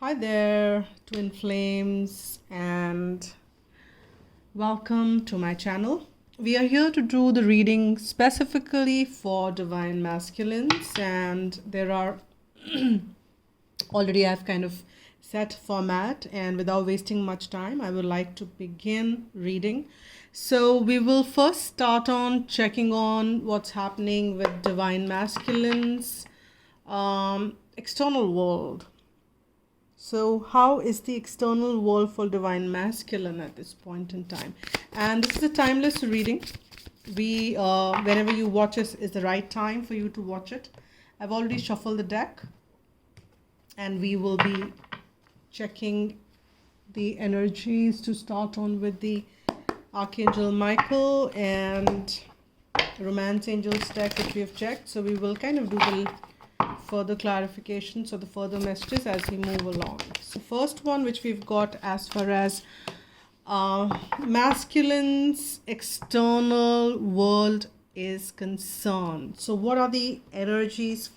Hi there, Twin Flames, and welcome to my channel. We are here to do the reading specifically for Divine Masculines, and there are already I've kind of set format, and without wasting much time, I would like to begin reading. So we will first start on checking on what's happening with Divine Masculines, external world. So how is the external world for Divine Masculine at this point in time? And this is a timeless reading. Whenever you watch this is the right time for you to watch it. I've already shuffled the deck, and we will be checking the energies to start on with the Archangel Michael and Romance Angels deck, which we have checked. So we will kind of do the further clarifications or the further messages as we move along. So first one which we've got as far as masculine's external world is concerned. So what are the energies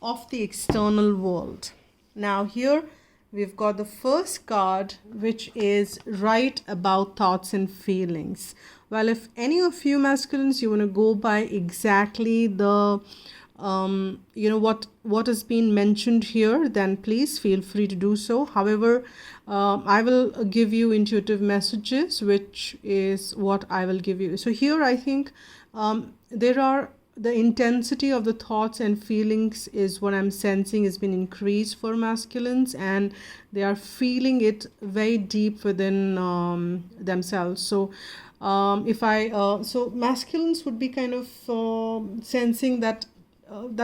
of the external world? Now here we've got the first card, which is write about thoughts and feelings. Well, if any of you masculines, you want to go by exactly the what has been mentioned here, then please feel free to do so. However, I will give you intuitive messages, which is what I will give you. So here I think there are the intensity of the thoughts and feelings is what I'm sensing has been increased for masculines, and they are feeling it very deep within themselves. So so masculines would be kind of sensing that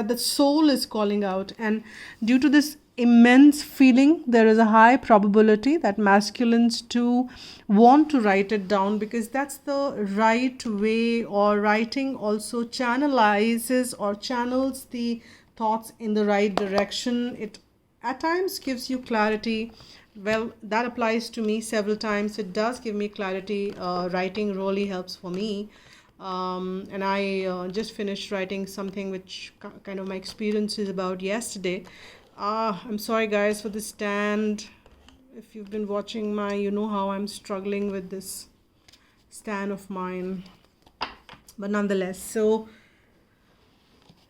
the soul is calling out, and due to this immense feeling, there is a high probability that masculines too want to write it down, because that's the right way, or writing also channelizes or channels the thoughts in the right direction. It at times gives you clarity. Well, that applies to me several times. It does give me clarity. Writing really helps for me. And I just finished writing something which kind of my experience is about yesterday. I'm sorry guys for the stand. If you've been watching you know how I'm struggling with this stand of mine. But nonetheless, so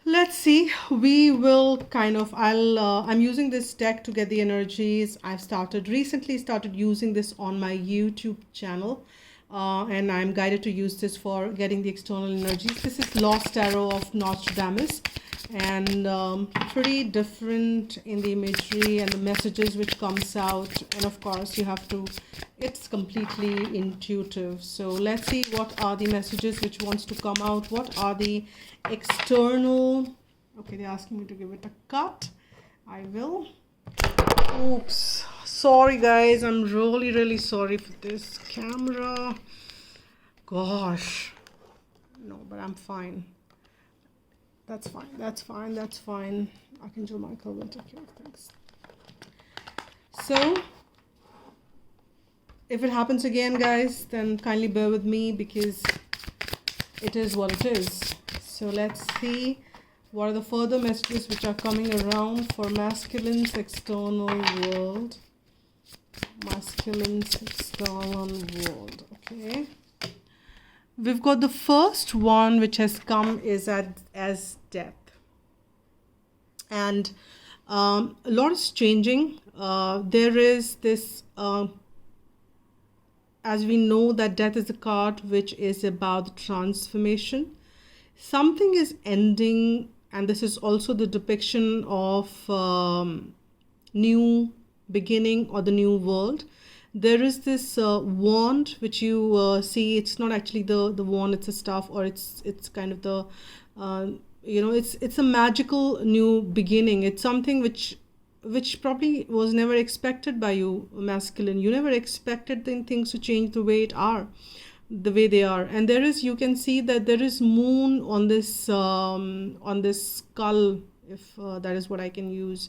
let's see. We will kind of, I'm using this deck to get the energies. I've recently started using this on my YouTube channel. And I'm guided to use this for getting the external energies. This is Lost Arrow of Nostradamus, and pretty different in the imagery and the messages which comes out. And of course, it's completely intuitive. So let's see what are the messages which wants to come out. What are the external? Okay, they're asking me to give it a cut. I will. Oops, sorry guys, I'm really sorry for this camera. Gosh, no, but I'm fine. That's fine. Archangel Michael will take care of things. So if it happens again, guys, then kindly bear with me, because it is what it is. So let's see what are the further messages which are coming around for masculine's external world. Masculine's external world. Okay. We've got the first one which has come is as death. And a lot is changing. There is this, as we know that death is a card which is about transformation. Something is ending. And this is also the depiction of new beginning or the new world. There is this wand which you see. It's not actually the wand. It's a staff, or it's kind of the it's a magical new beginning. It's something which probably was never expected by you, masculine. You never expected things to change the way they are. And you can see that there is moon on this skull, if that is what I can use.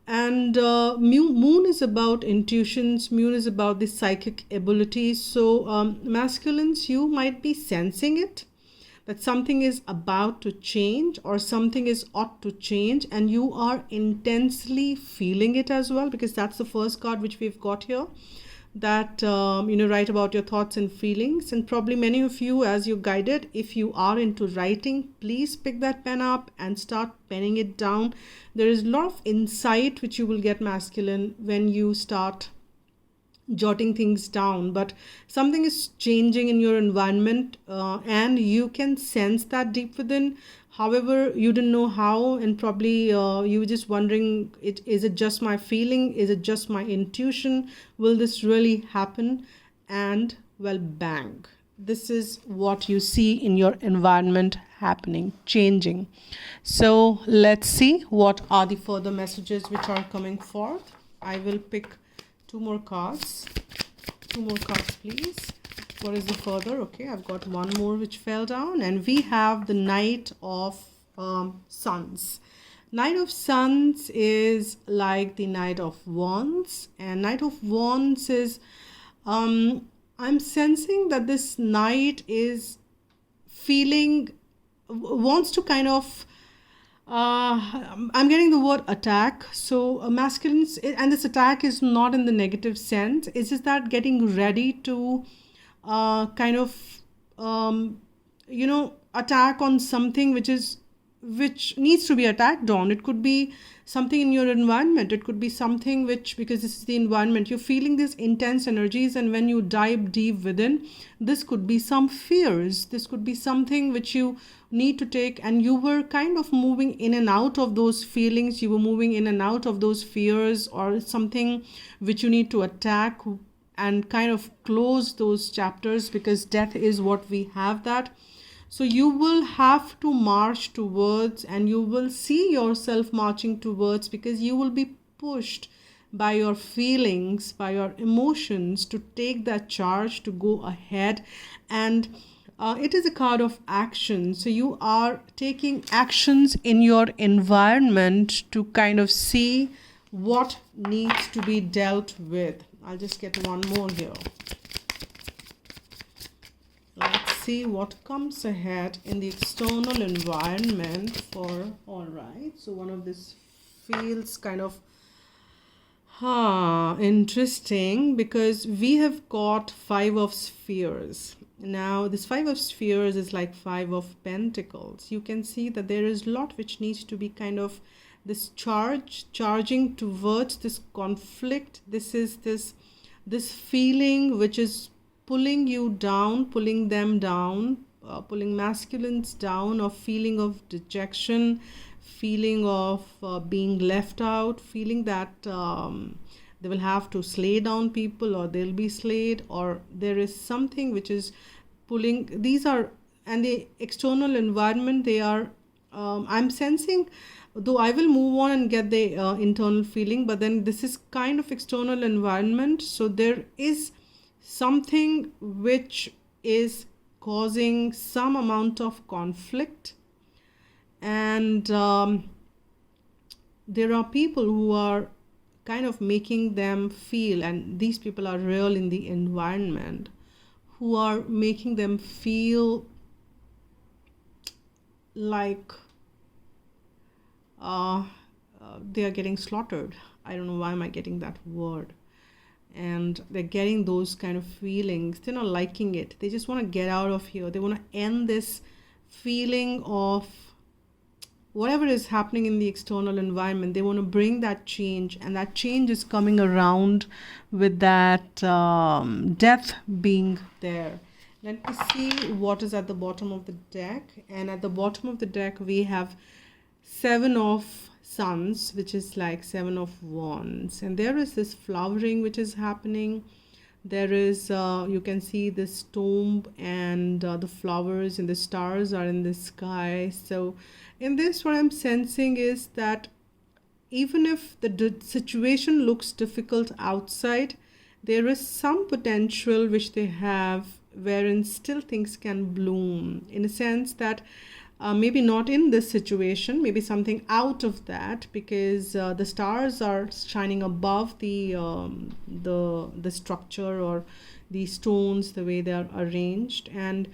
And moon is about intuitions. Moon is about the psychic abilities. So masculines, you might be sensing it, that something is about to change or something is ought to change, and you are intensely feeling it as well, because that's the first card which we've got here, that write about your thoughts and feelings. And probably many of you, as you're guided, if you are into writing, please pick that pen up and start penning it down. There is a lot of insight which you will get, masculine, when you start jotting things down. But something is changing in your environment, and you can sense that deep within. However, you didn't know how, and probably you were just wondering, is it just my feeling? Is it just my intuition? Will this really happen? And well, bang, this is what you see in your environment happening, changing. So let's see what are the further messages which are coming forth. I will pick two more cards, please. What is the further? Okay, I've got one more which fell down, and we have the Knight of Suns. Knight of Suns is like the Knight of Wands, and Knight of Wands is I'm sensing that this knight is wants to kind of I'm getting the word attack. So masculine, and this attack is not in the negative sense. It's just that getting ready to attack on something which needs to be attacked on. It could be something in your environment. It could be something which, because this is the environment, you're feeling these intense energies, and when you dive deep within, this could be some fears. This could be something which you need to take, and you were kind of moving in and out of those feelings. You were moving in and out of those fears, or something which you need to attack and kind of close those chapters, because death is what we have that. So you will have to march towards, and you will see yourself marching towards, because you will be pushed by your feelings, by your emotions, to take that charge, to go ahead. And it is a card of action. So you are taking actions in your environment to kind of see what needs to be dealt with. I'll just get one more here. Let's see what comes ahead in the external environment for, all right. So one of this feels kind of interesting, because we have got Five of Spheres. Now this Five of Spheres is like Five of Pentacles. You can see that there is a lot which needs to be kind of this charging towards this conflict. This is this feeling which is pulling you down, pulling them down, pulling masculines down, or feeling of dejection, feeling of being left out, feeling that they will have to slay down people, or they'll be slayed, or there is something which is pulling. These are, and the external environment, they are, I'm sensing, though I will move on and get the internal feeling, but then this is kind of external environment. So there is something which is causing some amount of conflict, and there are people who are kind of making them feel, and these people are real in the environment, who are making them feel like they are getting slaughtered. I don't know why am I getting that word. And they're getting those kind of feelings. They're not liking it. They just want to get out of here. They want to end this feeling of whatever is happening in the external environment. They want to bring that change, and that change is coming around with that death being there. Let me see what is at the bottom of the deck. And at the bottom of the deck, we have Seven of Suns, which is like Seven of Wands, and there is this flowering which is happening. There is you can see this tomb, and the flowers and the stars are in the sky. So in this, what I'm sensing is that even if the situation looks difficult outside, there is some potential which they have wherein still things can bloom, in a sense that maybe not in this situation, maybe something out of that, because the stars are shining above the structure or these stones, the way they are arranged, and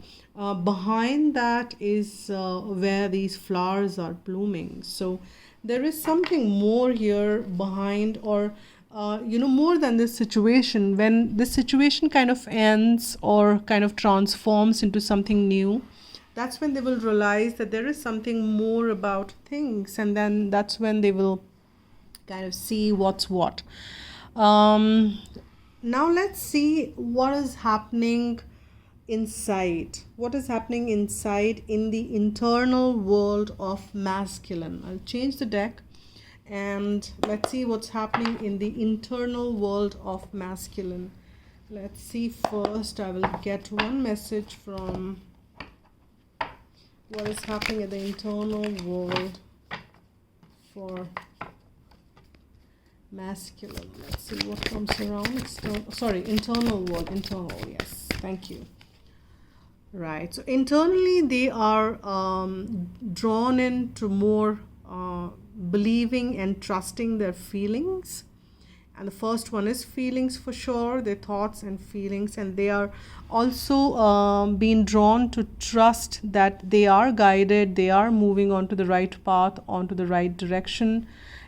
behind that is where these flowers are blooming. So there is something more here behind, or more than this situation. When this situation kind of ends or kind of transforms into something new, that's when they will realize that there is something more about things, and then that's when they will kind of see what's what. Now let's see what is happening inside. What is happening inside in the internal world of masculine. I'll change the deck and let's see what's happening in the internal world of masculine. Let's see first. I will get one message from what is happening in the internal world for masculine. Let's see what comes around. Internal world. Internal, yes, thank you. Right, so internally they are drawn into more believing and trusting their feelings. And the first one is feelings for sure, their thoughts and feelings, and they are also being drawn to trust that they are guided, they are moving onto the right path, onto the right direction,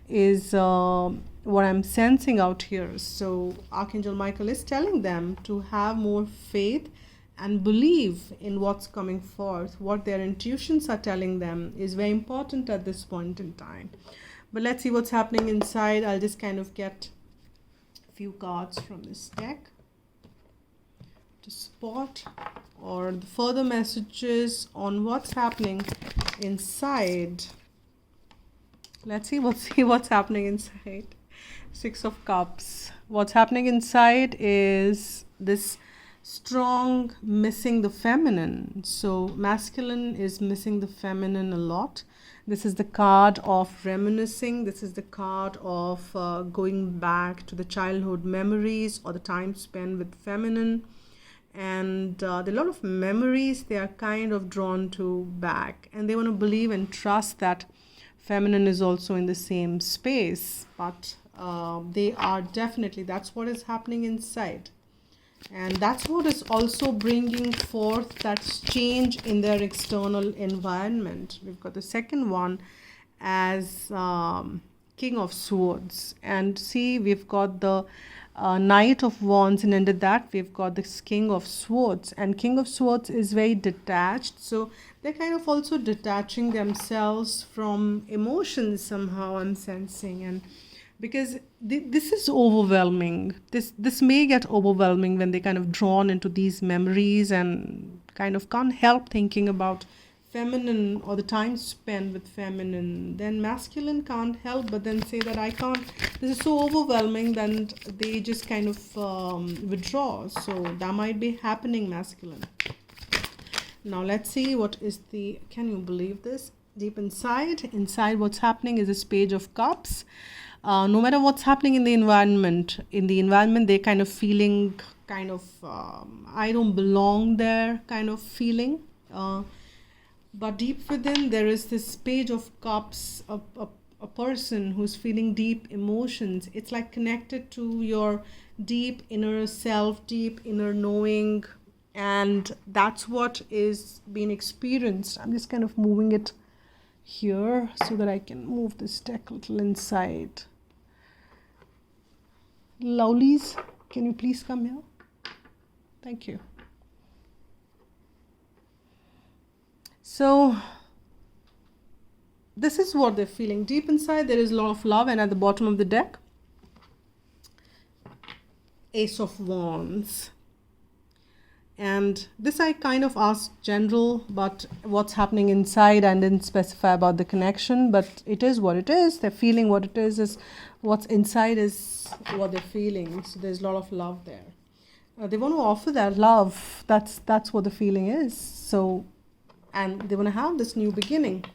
is what I'm sensing out here. So Archangel Michael is telling them to have more faith and believe in what's coming forth. What their intuitions are telling them is very important at this point in time. But let's see what's happening inside. I'll just kind of get a few cards from this deck to spot or the further messages on what's happening inside. Let's see what's happening inside. Six of Cups. What's happening inside is this strong missing the feminine. So masculine is missing the feminine a lot. This is the card of reminiscing. This is the card of going back to the childhood memories or the time spent with feminine. And there are a lot of memories they are kind of drawn to back, and they want to believe and trust that feminine is also in the same space. But they are definitely, that's what is happening inside. And that's what is also bringing forth that change in their external environment. We've got the second one as King of Swords. And see, we've got the Knight of Wands, and under that we've got this King of Swords. And King of Swords is very detached. So they're kind of also detaching themselves from emotions somehow, I'm sensing. And because this is overwhelming. This may get overwhelming when they kind of drawn into these memories and kind of can't help thinking about feminine or the time spent with feminine. Then masculine can't help but then say that I can't, this is so overwhelming, then they just kind of withdraw. So that might be happening, masculine. Now let's see what is the, can you believe this? Deep inside what's happening is this Page of Cups. No matter what's happening in the environment, they're kind of feeling kind of I don't belong there kind of feeling. But deep within there is this Page of Cups, a person who's feeling deep emotions. It's like connected to your deep inner self, deep inner knowing, and that's what is being experienced. I'm just kind of moving it here so that I can move this deck a little inside. Lovelies, can you please come here? Thank you. So this is what they're feeling. Deep inside there is a lot of love, and at the bottom of the deck, Ace of Wands. And this I kind of asked general, but what's happening inside, and didn't specify about the connection, but it is what it is. They're feeling what it is what's inside is what they're feeling. So there's a lot of love there. They want to offer that love. That's what the feeling is. So, and they want to have this new beginning.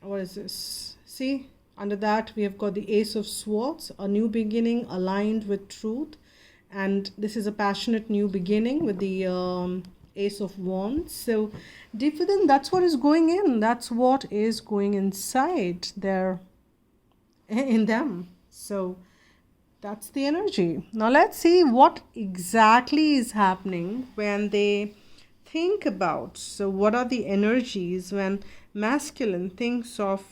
What is this? See, under that we have got the Ace of Swords, a new beginning aligned with truth. And this is a passionate new beginning with the Ace of Wands. So deep within, that's what is going in. That's what is going inside there in them. So That's the energy. Now let's see what exactly is happening when they think about. So, what are the energies when masculine thinks of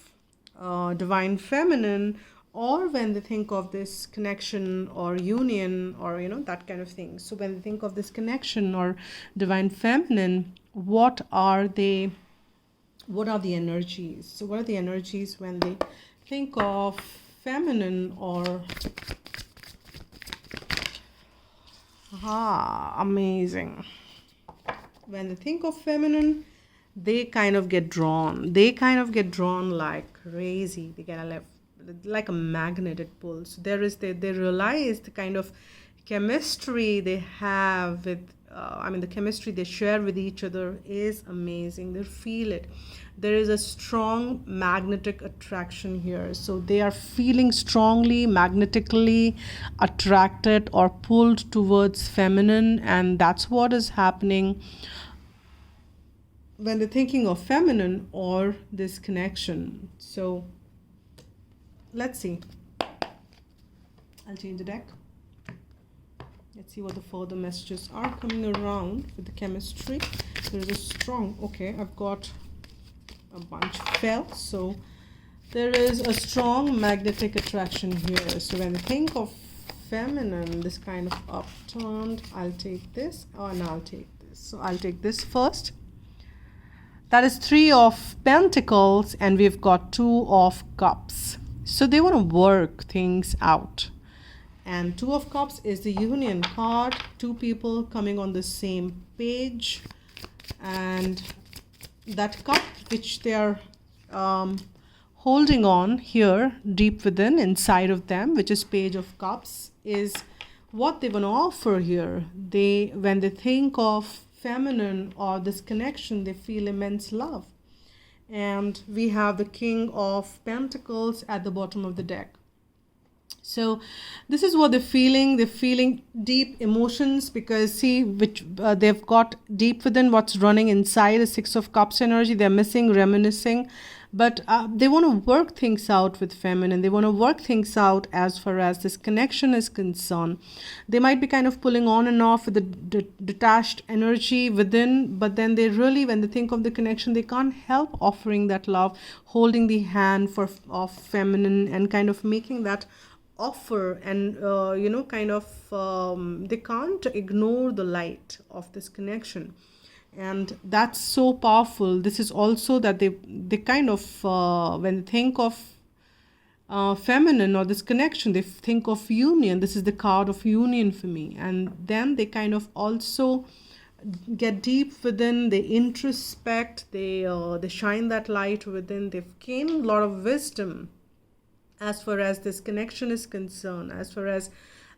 divine feminine, or when they think of this connection or union, or that kind of thing. So, when they think of this connection or divine feminine, what are they? What are the energies? So, what are the energies when they think of feminine or amazing. When they think of feminine, they kind of get drawn. They kind of get drawn like crazy. They get like a magnet, it pulls. They realize the kind of chemistry they have with the chemistry they share with each other is amazing. They feel it. There is a strong magnetic attraction here. So they are feeling strongly, magnetically attracted or pulled towards feminine, and that's what is happening when they're thinking of feminine or this connection. So let's see. I'll change the deck. Let's see what the further messages are coming around with the chemistry. There is a strong, okay, I've got a bunch fell. So there is a strong magnetic attraction here. So when they think of feminine, this kind of upturned, I'll take this, and I'll take this. So I'll take this first. That is 3 of Pentacles, and we've got 2 of Cups. So they want to work things out. And 2 of Cups is the union card. 2 people coming on the same page. And that cup which they are holding on here deep within, inside of them, which is Page of Cups, is what they want to offer here. When they think of feminine or this connection, they feel immense love. And we have the King of Pentacles at the bottom of the deck. So this is what they're feeling. They're feeling deep emotions, because see, which they've got deep within what's running inside, the 6 of Cups energy. They're missing, reminiscing, but they want to work things out with feminine. They want to work things out as far as this connection is concerned. They might be kind of pulling on and off with the detached energy within, but then they really, when they think of the connection, they can't help offering that love, holding the hand of feminine, and kind of making that offer. And they can't ignore the light of this connection, and that's so powerful. This is also that they kind of when they think of feminine or this connection, they think of union. This is the card of union for me. And then they kind of also get deep within, they introspect, they shine that light within. They've gained a lot of wisdom as far as this connection is concerned, as far as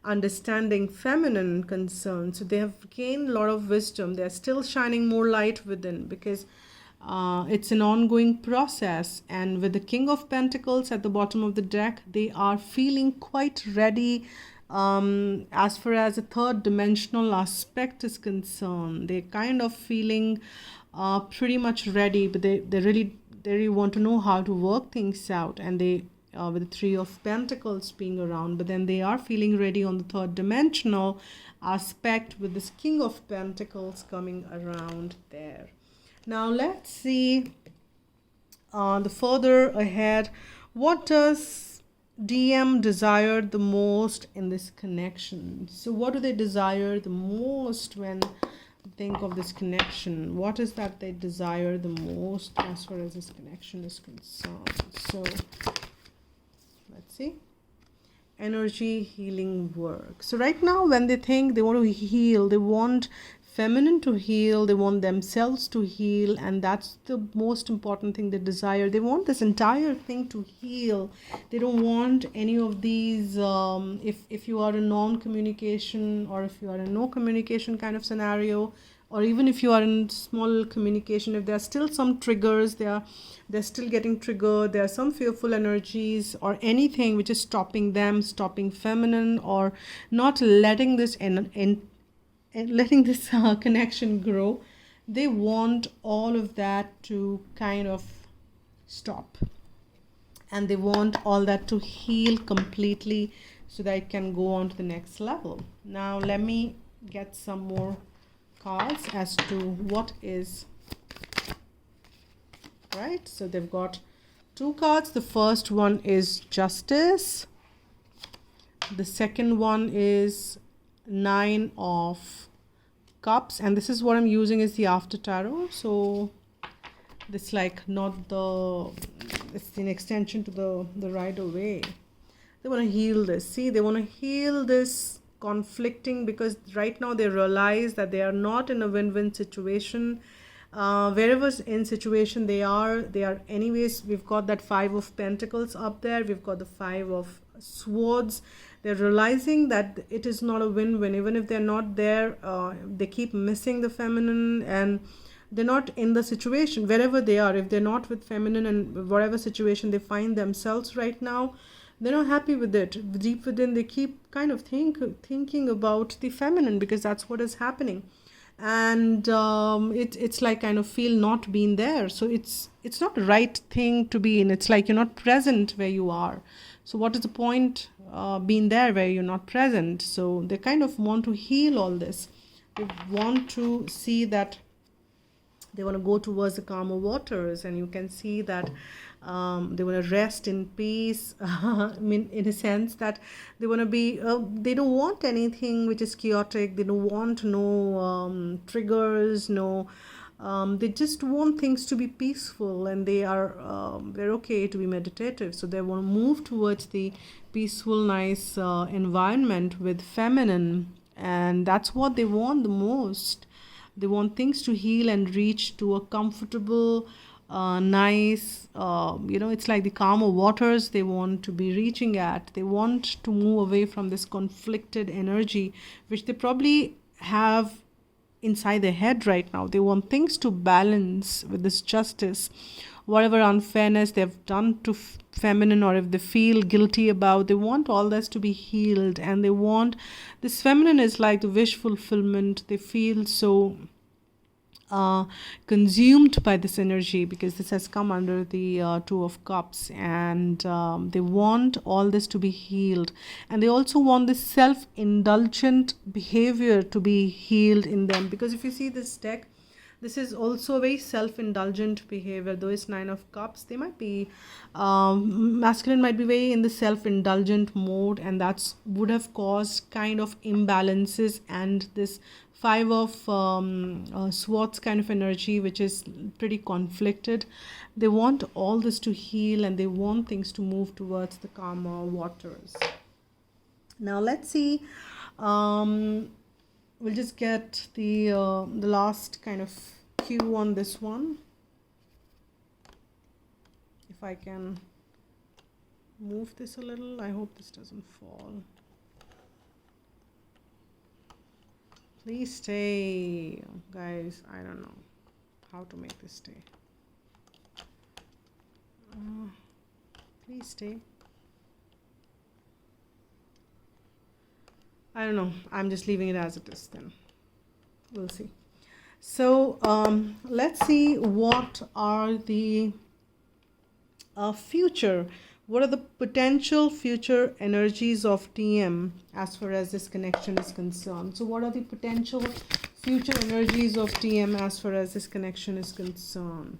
understanding feminine concerned. So they have gained a lot of wisdom. They're still shining more light within, because it's an ongoing process. And with the King of Pentacles at the bottom of the deck, they are feeling quite ready as far as the third dimensional aspect is concerned. They're kind of feeling pretty much ready, but they really want to know how to work things out. And they with the 3 of Pentacles being around, but then they are feeling ready on the third dimensional aspect with this King of Pentacles coming around there. Now let's see the further ahead. What does DM desire the most in this connection? So what do they desire the most when they think of this connection? What is that they desire the most as far as this connection is concerned? So let's see. Energy healing work. So right now, when they think they want to heal, they want feminine to heal, they want themselves to heal, and that's the most important thing they desire. They want this entire thing to heal. They don't want any of these if you are a non-communication, or if you are a no communication kind of scenario, or even if you are in small communication, if there are still some triggers, they're still getting triggered, there are some fearful energies or anything which is stopping them, stopping feminine, or not letting this letting this connection grow. They want all of that to kind of stop. and they want all that to heal completely so that it can go on to the next level. Now let me get some more cards as to what is right. So they've got 2 cards. The first one is Justice, the second one is 9 of Cups, and this is what I'm using is the After Tarot. So this like not the, it's an extension to the Rider Waite. They want to heal this. See, they want to heal this conflicting, because right now they realize that they are not in a win-win situation. Wherever in situation they are anyways. We've got that 5 of Pentacles up there, we've got the 5 of Swords. They're realizing that it is not a win-win. Even if they're not there, they keep missing the feminine, and they're not in the situation wherever they are. If they're not with feminine and whatever situation they find themselves right now, they're not happy with it. Deep within, they keep kind of thinking about the feminine, because that's what is happening. And it's like kind of feel not being there. So it's not the right thing to be in. It's like you're not present where you are. So what is the point being there where you're not present? So they kind of want to heal all this. They want to see that they want to go towards the calmer waters, and you can see that they want to rest in peace. I mean, in a sense that they want to be, they don't want anything which is chaotic. They don't want no triggers, no. They just want things to be peaceful, and they are they're okay to be meditative. So they want to move towards the peaceful, nice environment with feminine, and that's what they want the most. They want things to heal and reach to a comfortable, nice, it's like the calmer waters they want to be reaching at. They want to move away from this conflicted energy, which they probably have inside their head right now. They want things to balance with this justice. Whatever unfairness they've done to feminine, or if they feel guilty about, they want all this to be healed. And they want this feminine is like the wish fulfillment. They feel so consumed by this energy, because this has come under the 2 of Cups, and they want all this to be healed. And they also want this self-indulgent behavior to be healed in them, because if you see this deck, this is also a very self-indulgent behavior. Though it's 9 of Cups, they might be masculine might be very in the self-indulgent mode, and that's would have caused kind of imbalances, and this 5 of Swords kind of energy, which is pretty conflicted. They want all this to heal, and they want things to move towards the calmer waters. Now let's see. We'll just get the last kind of cue on this one. If I can move this a little, I hope this doesn't fall. Please stay, guys. I don't know how to make this stay. Please stay. I don't know. I'm just leaving it as it is then. We'll see. So let's see what are the future. What are the potential future energies of TM as far as this connection is concerned? So what are the potential future energies of TM as far as this connection is concerned?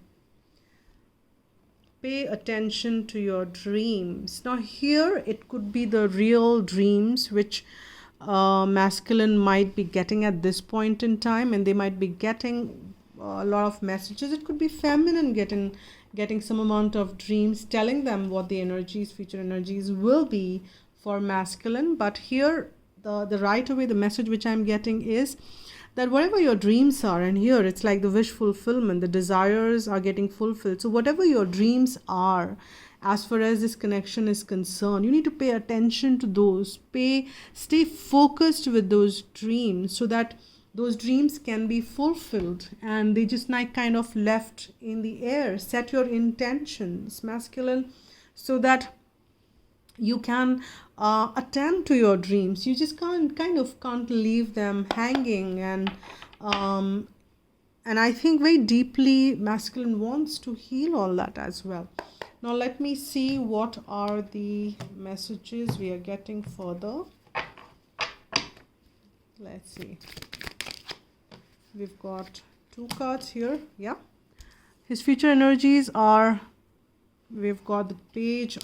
Pay attention to your dreams. Now here it could be the real dreams which masculine might be getting at this point in time, and they might be getting a lot of messages. It could be feminine getting some amount of dreams telling them what the energies, future energies will be for masculine. But here the right away the message which I'm getting is that whatever your dreams are, and here it's like the wish fulfillment, the desires are getting fulfilled. So whatever your dreams are, as far as this connection is concerned, you need to pay attention to those. Stay focused with those dreams, so that those dreams can be fulfilled, and they just not kind of left in the air. Set your intentions, masculine, so that you can attend to your dreams. You just can't leave them hanging. And I think very deeply masculine wants to heal all that as well. Now let me see what are the messages we are getting further. Let's see. We've got 2 cards here. Yeah. His future energies are, we've got the page,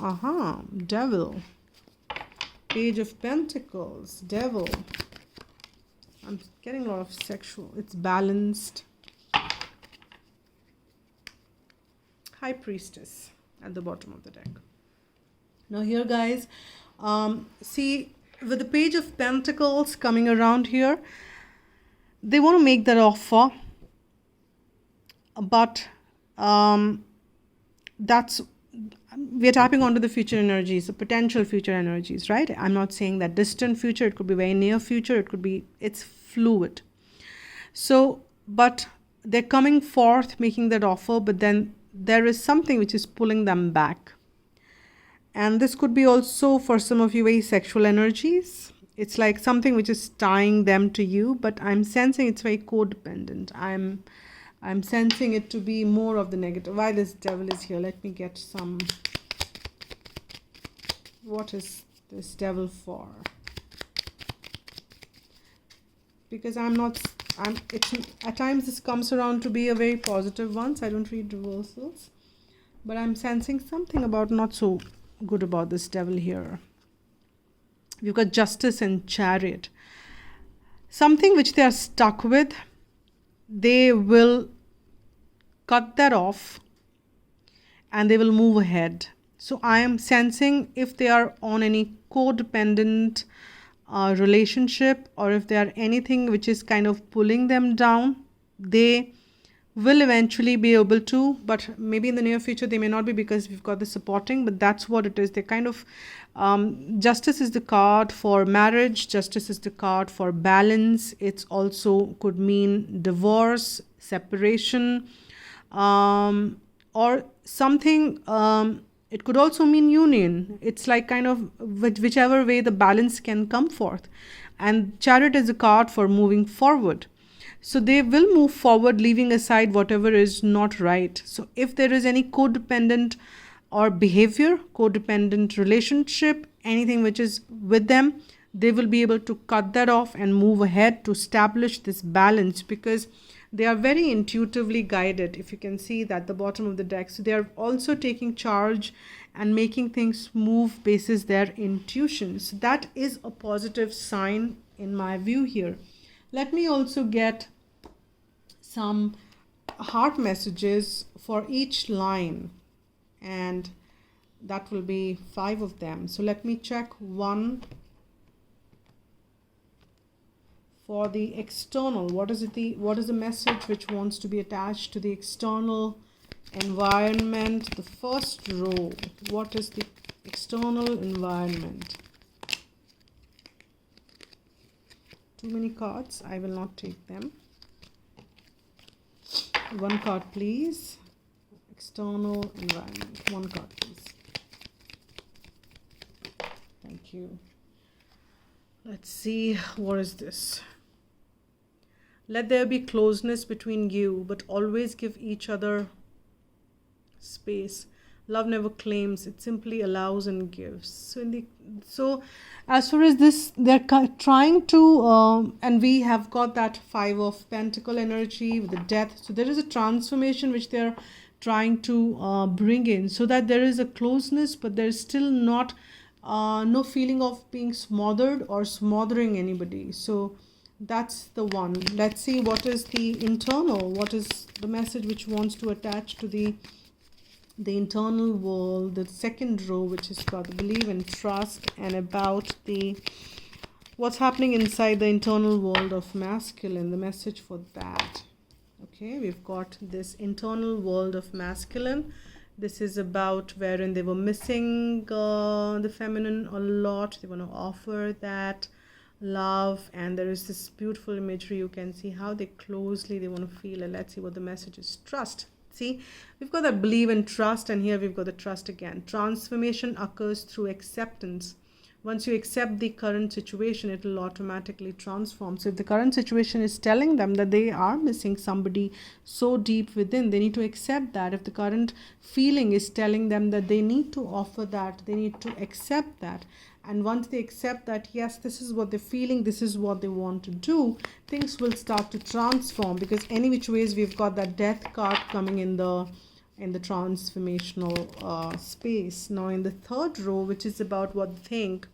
devil. Page of Pentacles, devil. I'm getting a lot of sexual. It's balanced. High Priestess at the bottom of the deck. Now here, guys, see, with the Page of Pentacles coming around here, they want to make that offer, but that's, we're tapping onto the future energies, the potential future energies, right? I'm not saying that distant future, it could be very near future, it could be, it's fluid. So, but they're coming forth, making that offer, but then there is something which is pulling them back. And this could be also for some of you very sexual energies. It's like something which is tying them to you, but I'm sensing it's very codependent. I'm sensing it to be more of the negative. Why this devil is here? Let me get some. What is this devil for? Because it's at times this comes around to be a very positive one, so I don't read reversals, but I'm sensing something about not so good about this devil here. You've got Justice and Chariot. Something which they are stuck with, they will cut that off and they will move ahead. So I am sensing if they are on any codependent relationship, or if there are anything which is kind of pulling them down, they will eventually be able to, but maybe in the near future they may not be, because we've got the supporting, but that's what it is. They kind of, Justice is the card for marriage, Justice is the card for balance. It's also could mean divorce, separation, or something. It could also mean union. It's like kind of whichever way the balance can come forth. And Chariot is a card for moving forward. So they will move forward, leaving aside whatever is not right. So if there is any codependent or behavior, codependent relationship, anything which is with them, they will be able to cut that off and move ahead to establish this balance, because they are very intuitively guided. If you can see that the bottom of the deck, so they are also taking charge and making things move basis their intuition. So that is a positive sign in my view here. Let me also get some heart messages for each line, and that will be 5 of them. So let me check one for the external. What is the message which wants to be attached to the external environment? The first row, what is the external environment? Too many cards, I will not take them. 1 card please. External environment, 1 card please. Thank you. Let's see, what is this? Let there be closeness between you, but always give each other space. Love never claims, it simply allows and gives. So as far as this, they're trying to, and we have got that 5 of Pentacle energy with the Death. So there is a transformation which they're trying to bring in, so that there is a closeness, but there's still not no feeling of being smothered or smothering anybody. So that's the one. Let's see what is the internal, what is the message which wants to attach to the internal world. The second row, which is got the believe and trust, and about the what's happening inside the internal world of masculine, the message for that. Okay, we've got this internal world of masculine. This is about wherein they were missing the feminine a lot. They want to offer that love, and there is this beautiful imagery. You can see how they closely they want to feel it. Let's see what the message is. Trust. See, we've got that believe and trust, and here we've got the trust again. Transformation occurs through acceptance Once you accept the current situation, it will automatically transform. So if the current situation is telling them that they are missing somebody so deep within, they need to accept that. If the current feeling is telling them that they need to offer that, they need to accept that. And once they accept that, yes, this is what they're feeling, this is what they want to do, things will start to transform. Because any which ways, we've got that death card coming in the transformational space. Now in the third row, which is about what they think,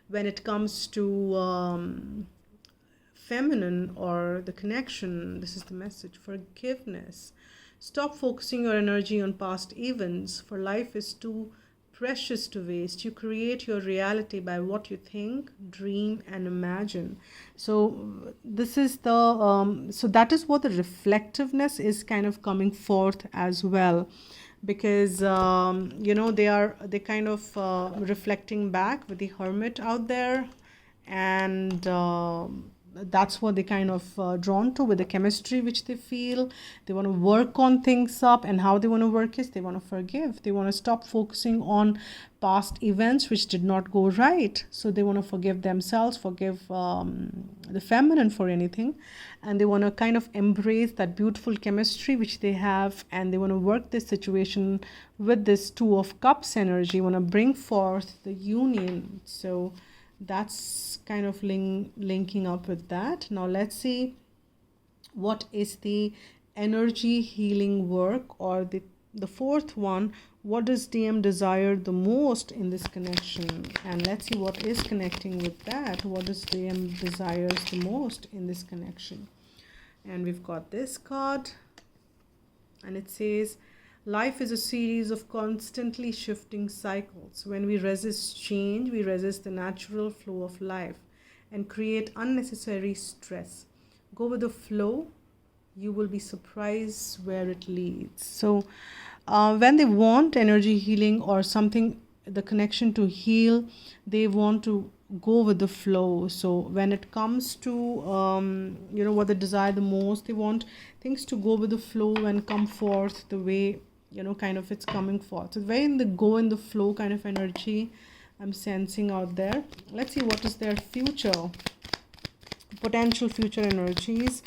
when it comes to feminine or the connection, this is the message: forgiveness. Stop focusing your energy on past events, for life is too precious to waste. You create your reality by what you think, dream, and imagine. So this is the so that is what the reflectiveness is kind of coming forth as well, because you know, they kind of reflecting back with the Hermit out there, and that's what they kind of drawn to with the chemistry which they feel. They want to work on things up, and how they want to work is they want to forgive. They want to stop focusing on past events which did not go right. So they want to forgive themselves, forgive the feminine for anything, and they want to kind of embrace that beautiful chemistry which they have, and they want to work this situation with this Two of Cups energy, want to bring forth the union. So that's kind of linking up with that. Now let's see what is the energy healing work, or the fourth one. What does DM desire the most in this connection? And let's see what is connecting with that. What does DM desires the most in this connection? And we've got this card, and it says, life is a series of constantly shifting cycles. When we resist change, we resist the natural flow of life and create unnecessary stress. Go with the flow. You will be surprised where it leads. So when they want energy healing or something, the connection to heal, they want to go with the flow. So when it comes to you know, what they desire the most, they want things to go with the flow and come forth the way, you know, kind of it's coming forth. So very in the go in the flow kind of energy I'm sensing out there. Let's see what is their future, potential future energies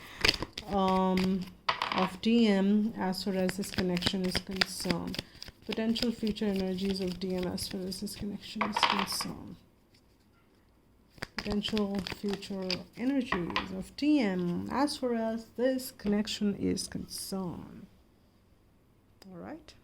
of DM as far as this connection is concerned. Potential future energies of DM as far as this connection is concerned. Potential future energies of DM as far as this connection is concerned. All right.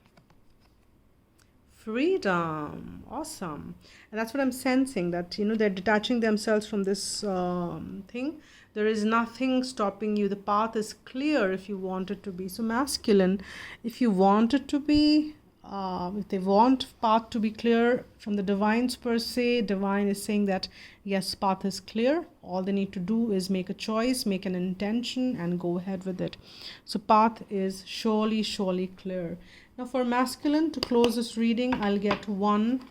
Freedom. Awesome. And that's what I'm sensing, that, you know, they're detaching themselves from this thing. There is nothing stopping you. The path is clear if you want it to be. So masculine, if you want it to be, if they want path to be clear from the divines per se, divine is saying that yes, path is clear. All they need to do is make a choice, make an intention, and go ahead with it. So path is surely clear. Now for masculine, to close this reading, I'll get one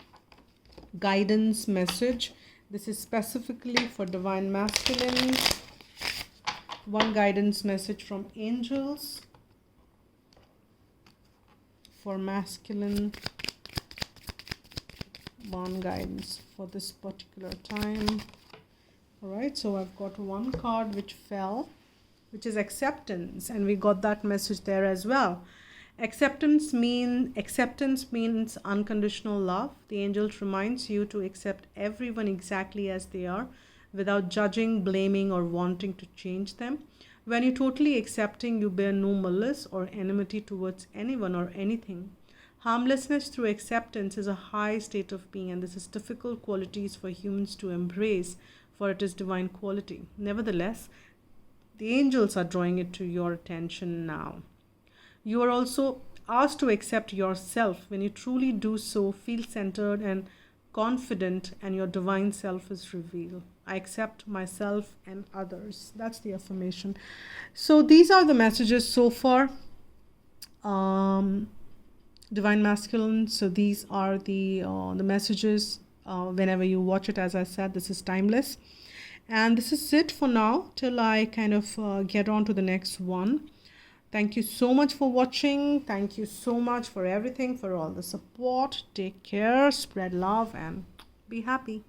guidance message. This is specifically for divine masculine. One guidance message from angels for masculine. One guidance for this particular time. All right, so I've got one card which fell, which is acceptance, and we got that message there as well. Acceptance means unconditional love. The angels reminds you to accept everyone exactly as they are, without judging, blaming, or wanting to change them. When you're totally accepting, you bear no malice or enmity towards anyone or anything. Harmlessness through acceptance is a high state of being, and this is difficult qualities for humans to embrace, for it is divine quality. Nevertheless, the angels are drawing it to your attention now. You are also asked to accept yourself. When you truly do so, feel centered and confident, and your divine self is revealed. I accept myself and others. That's the affirmation. So these are the messages so far. Divine masculine. So these are the messages. Whenever you watch it, as I said, this is timeless. And this is it for now till I kind of get on to the next one. Thank you so much for watching. Thank you so much for everything, for all the support. Take care, spread love, and Be happy.